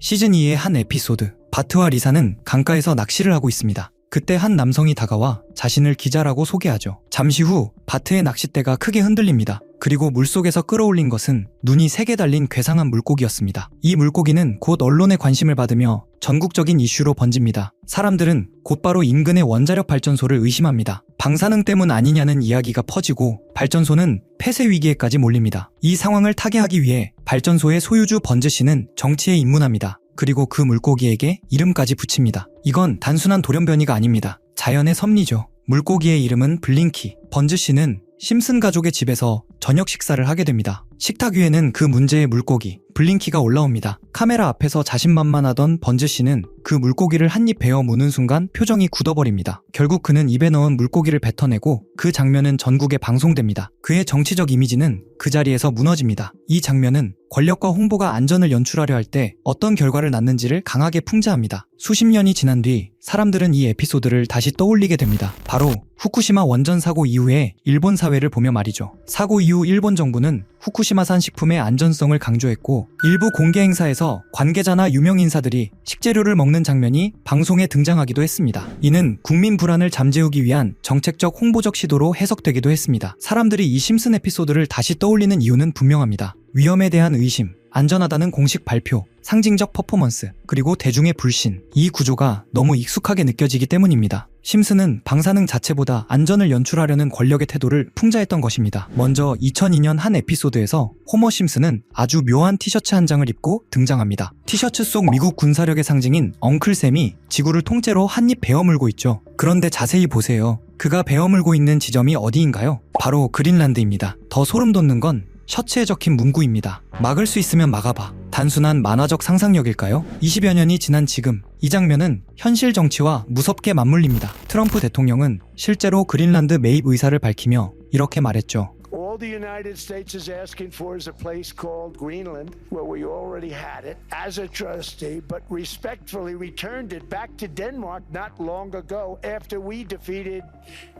시즌 2의 한 에피소드. 바트와 리사는 강가에서 낚시를 하고 있습니다. 그때 한 남성이 다가와 자신을 기자라고 소개하죠. 잠시 후 바트의 낚싯대가 크게 흔들립니다. 그리고 물속에서 끌어올린 것은 눈이 3개 달린 괴상한 물고기였습니다. 이 물고기는 곧 언론의 관심을 받으며 전국적인 이슈로 번집니다. 사람들은 곧바로 인근의 원자력 발전소를 의심합니다. 방사능 때문 아니냐는 이야기가 퍼지고 발전소는 폐쇄 위기에까지 몰립니다. 이 상황을 타개하기 위해 발전소의 소유주 번즈 씨는 정치에 입문합니다. 그리고 그 물고기에게 이름까지 붙입니다. 이건 단순한 돌연변이가 아닙니다. 자연의 섭리죠. 물고기의 이름은 블링키. 번즈 씨는 심슨 가족의 집에서 저녁 식사를 하게 됩니다. 식탁 위에는 그 문제의 물고기 블링키가 올라옵니다. 카메라 앞에서 자신만만하던 번즈 씨는 그 물고기를 한 입 베어 무는 순간 표정이 굳어버립니다. 결국 그는 입에 넣은 물고기를 뱉어내고 그 장면은 전국에 방송됩니다. 그의 정치적 이미지는 그 자리에서 무너집니다. 이 장면은 권력과 홍보가 안전을 연출하려 할 때 어떤 결과를 낳는지를 강하게 풍자합니다. 수십 년이 지난 뒤 사람들은 이 에피소드를 다시 떠올리게 됩니다. 바로 후쿠시마 원전 사고 이후의 일본 사회를 보며 말이죠. 사고 이후 일본 정부는 후쿠시마산 식품의 안전성을 강조했고 일부 공개 행사에서 관계자나 유명 인사들이 식재료를 먹는 장면이 방송에 등장하기도 했습니다. 이는 국민 불안을 잠재우기 위한 정책적 홍보적 시도로 해석되기도 했습니다. 사람들이 이 심슨 에피소드를 다시 떠올리는 이유는 분명합니다. 위험에 대한 의심, 안전하다는 공식 발표, 상징적 퍼포먼스, 그리고 대중의 불신. 이 구조가 너무 익숙하게 느껴지기 때문입니다. 심슨은 방사능 자체보다 안전을 연출하려는 권력의 태도를 풍자했던 것입니다. 먼저 2002년 한 에피소드에서 호머 심슨은 아주 묘한 티셔츠 한 장을 입고 등장합니다. 티셔츠 속 미국 군사력의 상징인 엉클샘이 지구를 통째로 한 입 베어물고 있죠. 그런데 자세히 보세요. 그가 베어물고 있는 지점이 어디인가요? 바로 그린란드입니다. 더 소름 돋는 건 셔츠에 적힌 문구입니다. 막을 수 있으면 막아봐. 단순한 만화적 상상력일까요? 20여 년이 지난 지금 이 장면은 현실 정치와 무섭게 맞물립니다. 트럼프 대통령은 실제로 그린란드 매입 의사를 밝히며 이렇게 말했죠. All the United States is asking for is a place called Greenland, where we already had it as a trustee, but respectfully returned it back to Denmark not long ago after we defeated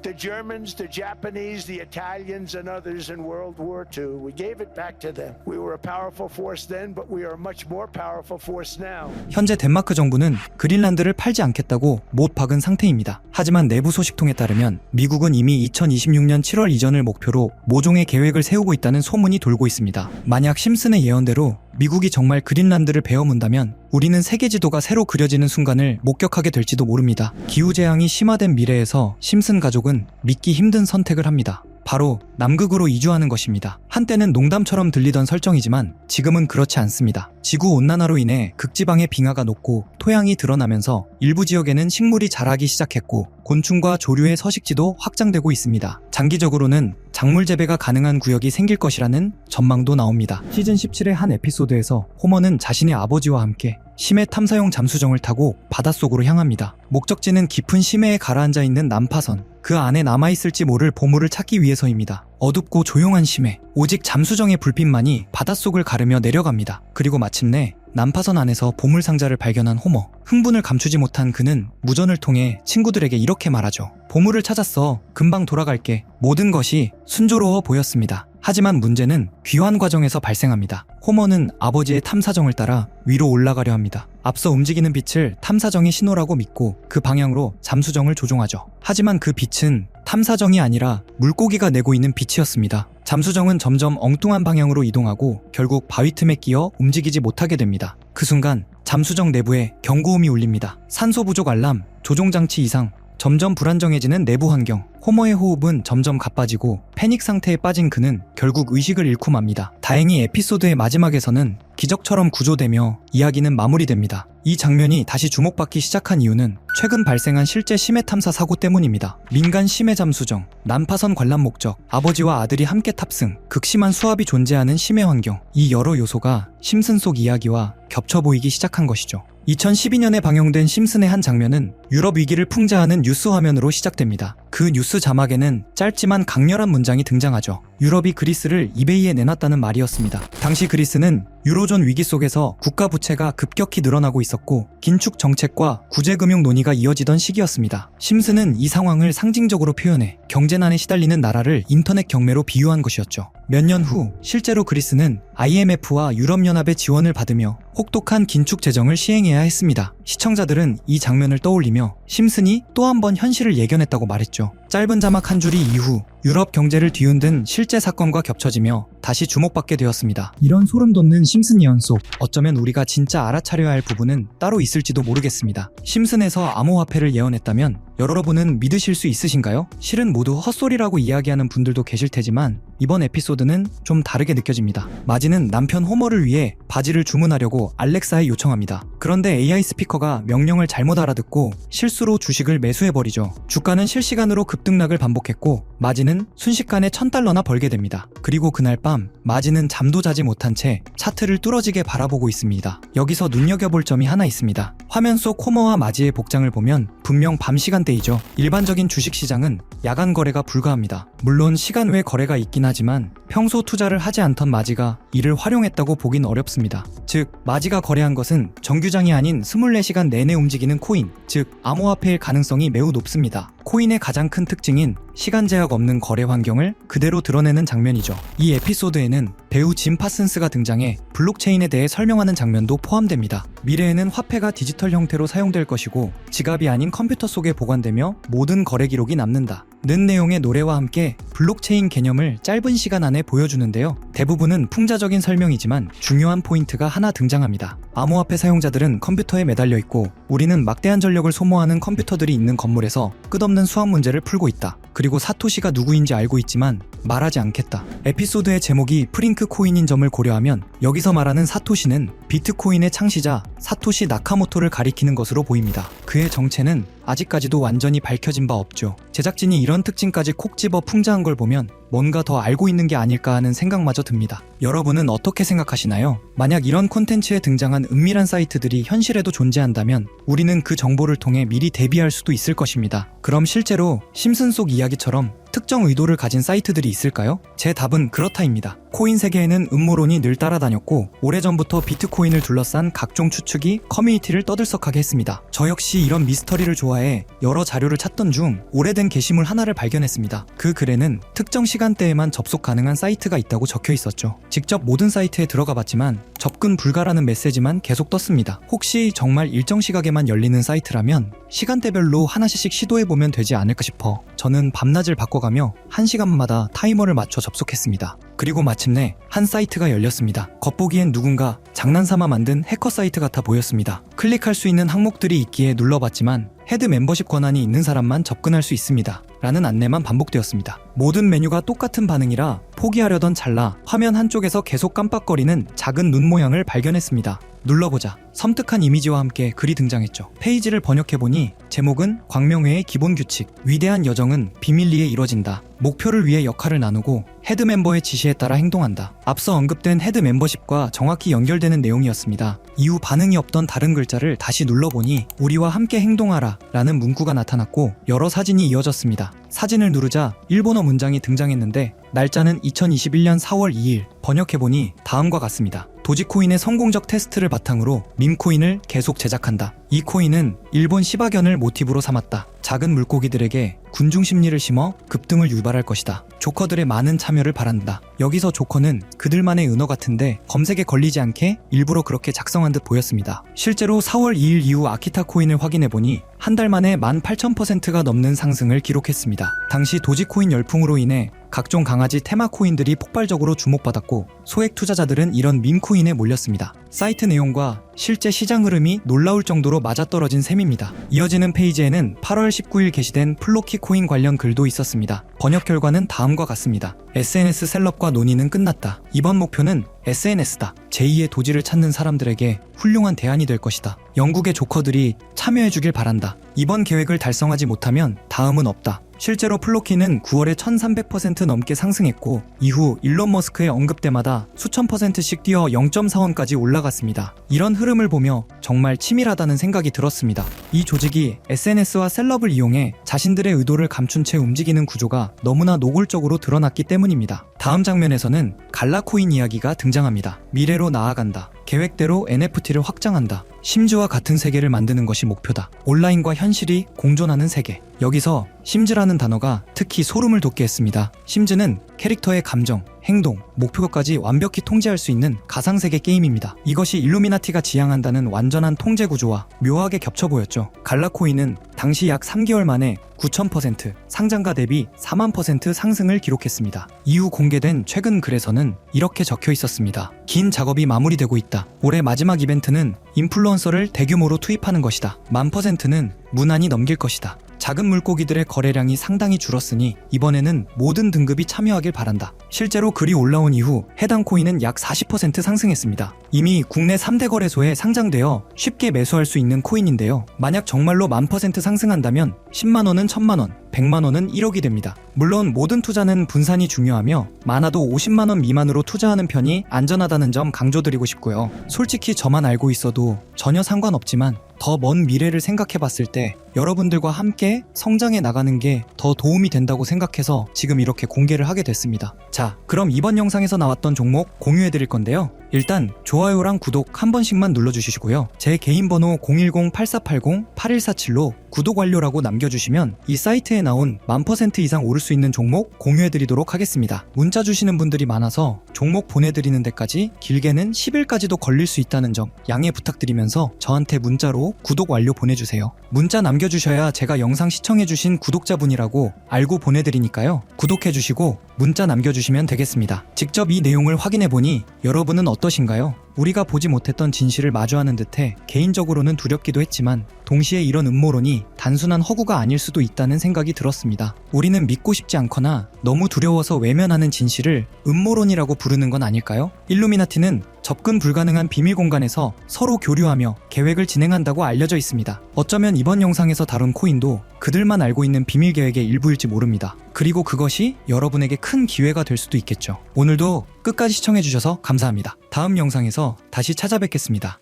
the Germans, the Japanese, the Italians, and others in World War II. We gave it back to them. We were a powerful force then, but we are a much more powerful force now. 현재 덴마크 정부는 그린란드를 팔지 않겠다고 못 박은 상태입니다. 하지만 내부 소식통에 따르면 미국은 이미 2026년 7월 이전을 목표로 모종의 계획을 세우고 있다는 소문이 돌고 있습니다. 만약 심슨의 예언대로 미국이 정말 그린란드를 베어문다면 우리는 세계 지도가 새로 그려지는 순간을 목격하게 될지도 모릅니다. 기후재앙이 심화된 미래에서 심슨 가족은 믿기 힘든 선택을 합니다. 바로 남극으로 이주하는 것입니다. 한때는 농담처럼 들리던 설정이지만 지금은 그렇지 않습니다. 지구온난화로 인해 극지방의 빙하가 녹고 토양이 드러나면서 일부 지역에는 식물이 자라기 시작했고 곤충과 조류의 서식지도 확장되고 있습니다. 장기적으로는 작물 재배가 가능한 구역이 생길 것이라는 전망도 나옵니다. 시즌 17의 한 에피소드에서 호머는 자신의 아버지와 함께 심해 탐사용 잠수정을 타고 바닷속으로 향합니다. 목적지는 깊은 심해에 가라앉아 있는 난파선, 그 안에 남아있을지 모를 보물을 찾기 위해서입니다. 어둡고 조용한 심해, 오직 잠수정의 불빛만이 바닷속을 가르며 내려갑니다. 그리고 마침내 난파선 안에서 보물상자를 발견한 호머. 흥분을 감추지 못한 그는 무전을 통해 친구들에게 이렇게 말하죠. 보물을 찾았어. 금방 돌아갈게. 모든 것이 순조로워 보였습니다. 하지만 문제는 귀환 과정에서 발생합니다. 호머는 아버지의 탐사정을 따라 위로 올라가려 합니다. 앞서 움직이는 빛을 탐사정의 신호라고 믿고 그 방향으로 잠수정을 조종하죠. 하지만 그 빛은 탐사정이 아니라 물고기가 내고 있는 빛이었습니다. 잠수정은 점점 엉뚱한 방향으로 이동하고 결국 바위 틈에 끼어 움직이지 못하게 됩니다. 그 순간 잠수정 내부에 경고음이 울립니다. 산소 부족 알람, 조종장치 이상, 점점 불안정해지는 내부 환경. 호머의 호흡은 점점 가빠지고 패닉 상태에 빠진 그는 결국 의식을 잃고 맙니다. 다행히 에피소드의 마지막에서는 기적처럼 구조되며 이야기는 마무리됩니다. 이 장면이 다시 주목받기 시작한 이유는 최근 발생한 실제 심해 탐사 사고 때문입니다. 민간 심해 잠수정, 난파선 관람 목적, 아버지와 아들이 함께 탑승, 극심한 수압이 존재하는 심해 환경. 이 여러 요소가 심슨 속 이야기와 겹쳐 보이기 시작한 것이죠. 2012년에 방영된 심슨의 한 장면은 유럽 위기를 풍자하는 뉴스 화면으로 시작됩니다. 그 뉴스 자막에는 짧지만 강렬한 문장이 등장하죠. 유럽이 그리스를 이베이에 내놨다는 말이었습니다. 당시 그리스는 유로존 위기 속에서 국가 부채가 급격히 늘어나고 있었고 긴축 정책과 구제금융 논의가 이어지던 시기였습니다. 심슨은 이 상황을 상징적으로 표현해 경제난에 시달리는 나라를 인터넷 경매로 비유한 것이었죠. 몇 년 후 실제로 그리스는 IMF와 유럽연합의 지원을 받으며 혹독한 긴축 재정을 시행해야 했습니다. 시청자들은 이 장면을 떠올리며 심슨이 또 한 번 현실을 예견했다고 말했죠. 짧은 자막 한 줄이 이후 유럽 경제를 뒤흔든 실제 사건과 겹쳐지며 다시 주목받게 되었습니다. 이런 소름 돋는 심슨 예언 속 어쩌면 우리가 진짜 알아차려야 할 부분은 따로 있을지도 모르겠습니다. 심슨에서 암호화폐를 예언했다면 여러분은 믿으실 수 있으신가요? 실은 모두 헛소리라고 이야기하는 분들도 계실 테지만 이번 에피소드는 좀 다르게 느껴집니다. 마지는 남편 호머를 위해 바지를 주문하려고 알렉사에 요청합니다. 그런데 AI 스피커가 명령을 잘못 알아듣고 실수로 주식을 매수해버리죠. 주가는 실시간으로 급등락을 반복했고 마지는 순식간에 $1000나 벌게 됩니다. 그리고 그날 밤 마지는 잠도 자지 못한 채 차트를 뚫어지게 바라보고 있습니다. 여기서 눈여겨볼 점이 하나 있습니다. 화면 속 호머와 마지의 복장을 보면 분명 밤 시간대이죠. 일반적인 주식시장은 야간 거래가 불가합니다. 물론 시간 외 거래가 있긴 하지만 평소 투자를 하지 않던 마지가 이를 활용했다고 보긴 어렵습니다. 즉 마지가 거래한 것은 정규장이 아닌 24시간 내내 움직이는 코인, 즉 암호화폐일 가능성이 매우 높습니다. 코인의 가장 큰 특징인 시간 제약 없는 거래 환경을 그대로 드러내는 장면이죠. 이 에피소드에는 배우 짐 파슨스가 등장해 블록체인에 대해 설명하는 장면도 포함됩니다. 미래에는 화폐가 디지털 형태로 사용될 것이고 지갑이 아닌 컴퓨터 속에 보관되며 모든 거래 기록이 남는다 는 내용의 노래와 함께 블록체인 개념을 짧은 시간 안에 보여주는데요. 대부분은 풍자적인 설명이지만 중요한 포인트가 하나 등장합니다. 암호화폐 사용자들은 컴퓨터에 매달려 있고 우리는 막대한 전력을 소모하는 컴퓨터들이 있는 건물에서 끝없는 수학 문제를 풀고 있다. 그리고 사토시가 누구인지 알고 있지만 말하지 않겠다. 에피소드의 제목이 프링크 코인인 점을 고려하면 여기서 말하는 사토시는 비트코인의 창시자 사토시 나카모토를 가리키는 것으로 보입니다. 그의 정체는 아직까지도 완전히 밝혀진 바 없죠. 제작진이 이런 특징까지 콕 집어 풍자한 걸 보면 뭔가 더 알고 있는 게 아닐까 하는 생각마저 듭니다. 여러분은 어떻게 생각하시나요? 만약 이런 콘텐츠에 등장한 은밀한 사이트들이 현실에도 존재한다면 우리는 그 정보를 통해 미리 대비할 수도 있을 것입니다. 그럼 실제로 심슨 속 이야기처럼 특정 의도를 가진 사이트들이 있을까요? 제 답은 그렇다입니다. 코인 세계에는 음모론이 늘 따라다녔고 오래전부터 비트코인을 둘러싼 각종 추측이 커뮤니티를 떠들썩하게 했습니다. 저 역시 이런 미스터리를 좋아해 여러 자료를 찾던 중 오래된 게시물 하나를 발견했습니다. 그 글에는 특정 시간대에만 접속 가능한 사이트가 있다고 적혀 있었죠. 직접 모든 사이트에 들어가 봤지만 접근 불가라는 메시지만 계속 떴습니다. 혹시 정말 일정 시각에만 열리는 사이트라면 시간대별로 하나씩 시도해보면 되지 않을까 싶어 저는 밤낮을 바꿔가며 1시간마다 타이머를 맞춰 접속했습니다. 그리고 마침내 한 사이트가 열렸습니다. 겉보기엔 누군가 장난삼아 만든 해커 사이트 같아 보였습니다. 클릭할 수 있는 항목들이 있기에 눌러봤지만 헤드 멤버십 권한이 있는 사람만 접근할 수 있습니다. 라는 안내만 반복되었습니다. 모든 메뉴가 똑같은 반응이라 포기하려던 찰나 화면 한쪽에서 계속 깜빡거리는 작은 눈 모양을 발견했습니다. 눌러보자 섬뜩한 이미지와 함께 글이 등장했죠. 페이지를 번역해보니 제목은 광명회의 기본 규칙, 위대한 여정은 비밀리에 이뤄진다. 목표를 위해 역할을 나누고 헤드 멤버의 지시에 따라 행동한다. 앞서 언급된 헤드 멤버십과 정확히 연결되는 내용이었습니다. 이후 반응이 없던 다른 글자를 다시 눌러보니 우리와 함께 행동하라 라는 문구가 나타났고 여러 사진이 이어졌습니다. 사진을 누르자 일본어 문장이 등장했는데 날짜는 2021년 4월 2일, 번역해보니 다음과 같습니다. 도지코인의 성공적 테스트를 바탕으로 밈코인을 계속 제작한다. 이 코인은 일본 시바견을 모티브로 삼았다. 작은 물고기들에게 군중 심리를 심어 급등을 유발할 것이다. 조커들의 많은 참여를 바란다. 여기서 조커는 그들만의 은어 같은데 검색에 걸리지 않게 일부러 그렇게 작성한 듯 보였습니다. 실제로 4월 2일 이후 아키타 코인을 확인해보니 한 달 만에 18,000%가 넘는 상승을 기록했습니다. 당시 도지코인 열풍으로 인해 각종 강아지 테마 코인들이 폭발적으로 주목받았고 소액 투자자들은 이런 밈코인에 몰렸습니다. 사이트 내용과 실제 시장 흐름이 놀라울 정도로 맞아떨어진 셈입니다. 이어지는 페이지에는 8월 19일 게시된 플로키 코인 관련 글도 있었습니다. 번역 결과는 다음과 같습니다. SNS 셀럽과 논의는 끝났다. 이번 목표는 SNS다. 제2의 도지를 찾는 사람들에게 훌륭한 대안이 될 것이다. 영국의 조커들이 참여해주길 바란다. 이번 계획을 달성하지 못하면 다음은 없다. 실제로 플로키는 9월에 1300% 넘게 상승했고 이후 일론 머스크의 언급 때마다 수천 %씩 뛰어 0.4원까지 올라갔습니다. 이런 흐름을 보며 정말 치밀하다는 생각이 들었습니다. 이 조직이 SNS와 셀럽을 이용해 자신들의 의도를 감춘 채 움직이는 구조가 너무나 노골적으로 드러났기 때문입니다. 다음 장면에서는 갈라코인 이야기가 등장합니다. 미래로 나아간다. 계획대로 NFT를 확장한다. 심즈와 같은 세계를 만드는 것이 목표다. 온라인과 현실이 공존하는 세계. 여기서 심즈라는 단어가 특히 소름을 돋게 했습니다. 심즈는 캐릭터의 감정, 행동, 목표까지 완벽히 통제할 수 있는 가상세계 게임입니다. 이것이 일루미나티가 지향한다는 완전한 통제 구조와 묘하게 겹쳐 보였죠. 갈라코인은 당시 약 3개월 만에 9,000%, 상장가 대비 4만% 상승을 기록했습니다. 이후 공개된 최근 글에서는 이렇게 적혀 있었습니다. 긴 작업이 마무리되고 있다. 올해 마지막 이벤트는 인플루언서를 대규모로 투입하는 것이다. 1000%는 무난히 넘길 것이다. 작은 물고기들의 거래량이 상당히 줄었으니 이번에는 모든 등급이 참여하길 바란다. 실제로 글이 올라온 이후 해당 코인은 약 40% 상승했습니다. 이미 국내 3대 거래소에 상장되어 쉽게 매수할 수 있는 코인인데요. 만약 정말로 1000% 상승한다면 10만원은 1000만원, 100만원은 1억이 됩니다. 물론 모든 투자는 분산이 중요하며 많아도 50만원 미만으로 투자하는 편이 안전하다는 점 강조드리고 싶고요. 솔직히 저만 알고 있어도 전혀 상관없지만 더 먼 미래를 생각해 봤을 때 여러분들과 함께 성장해 나가는 게 더 도움이 된다고 생각해서 지금 이렇게 공개를 하게 됐습니다. 자, 그럼 이번 영상에서 나왔던 종목 공유해 드릴 건데요. 일단 좋아요랑 구독 한 번씩만 눌러주시고요. 제 개인 번호 010-8480-8147로 구독 완료라고 남겨주시면 이 사이트에 나온 1000% 이상 오를 수 있는 종목 공유해드리도록 하겠습니다. 문자 주시는 분들이 많아서 종목 보내드리는 데까지 길게는 10일까지도 걸릴 수 있다는 점 양해 부탁드리면서 저한테 문자로 구독 완료 보내주세요. 문자 남겨주셔야 제가 영상 시청해주신 구독자분이라고 알고 보내드리니까요. 구독해주시고 문자 남겨주시면 되겠습니다. 직접 이 내용을 확인해보니 여러분은 어떠신가요? 우리가 보지 못했던 진실을 마주하는 듯해 개인적으로는 두렵기도 했지만 동시에 이런 음모론이 단순한 허구가 아닐 수도 있다는 생각이 들었습니다. 우리는 믿고 싶지 않거나 너무 두려워서 외면하는 진실을 음모론이라고 부르는 건 아닐까요? 일루미나티는 접근 불가능한 비밀 공간에서 서로 교류하며 계획을 진행한다고 알려져 있습니다. 어쩌면 이번 영상에서 다룬 코인도 그들만 알고 있는 비밀 계획의 일부일지 모릅니다. 그리고 그것이 여러분에게 큰 기회가 될 수도 있겠죠. 오늘도 끝까지 시청해주셔서 감사합니다. 다음 영상에서 다시 찾아뵙겠습니다.